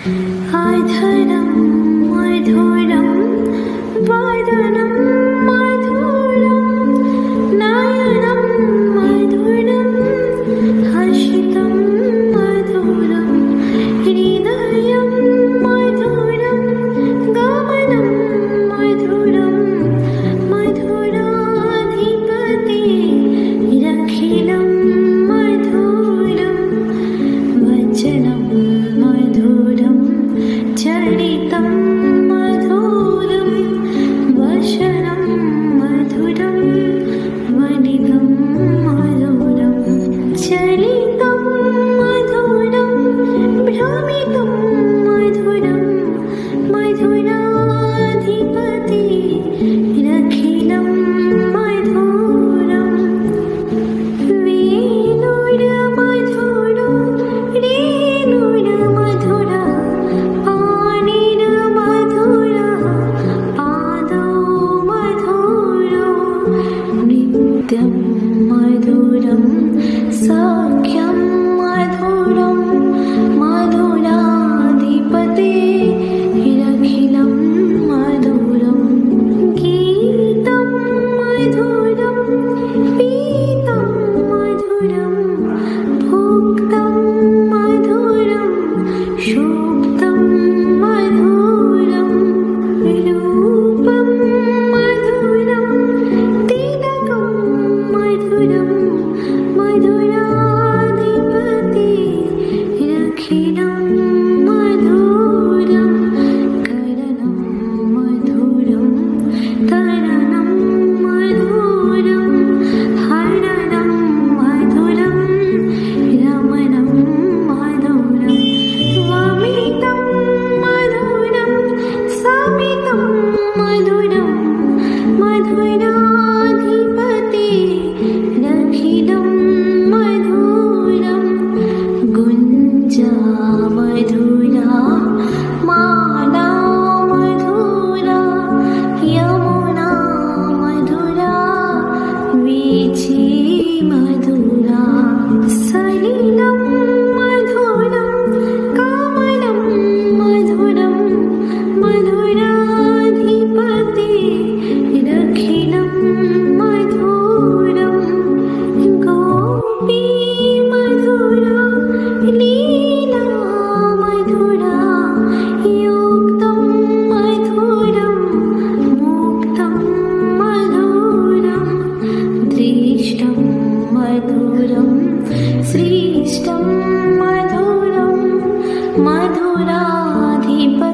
आधरं मधुरं वदनं मधुरं नयनं मधुरं हसितं मधुरं हृदयं मधुरं गमनं मधुरं मधुराधिपते रखिलं मधुरं वचनं मधुरं चरितं मधुरं वशनं मधुरं वनितं मधुरं चरितं मधुरं भ्रमितं मधुरं मधुराधिपते रखिलं मधुरं वेणुर्मधुरो रेणुर्मधुरा पाणिर्मधुरः पादौ मधुरो नित्यं मधुरं सख्यं मधुरं मधुराधिपते रखिलं मधुरं गीतं मधुरं पीतं मधुरं भुक्तं मधुरं शुक्तं मधुरं रूपं मधुरं तिलकं मधुरं मधुराधिपते रखिलं मधुरं करणं मधुरं तरणं मधुरं हरणं मधुरं रमणं मधुरं वमितं मधुरं समितं मधुरं मधुराधिपते रखिलं मधुरं गुञ्जा मधुरा माला मधुरा यमुना मधुरा वीची मधुरा सलिलं मधुरं कमलं मधुरं मधुराधिपते रखिलं मधुरं गोपी मधुरा लीला मधुरा युक्तं मधुरं मुक्तं मधुरं दृष्टं मधुरं श्रेष्ठं मधुरं मधुराधिपते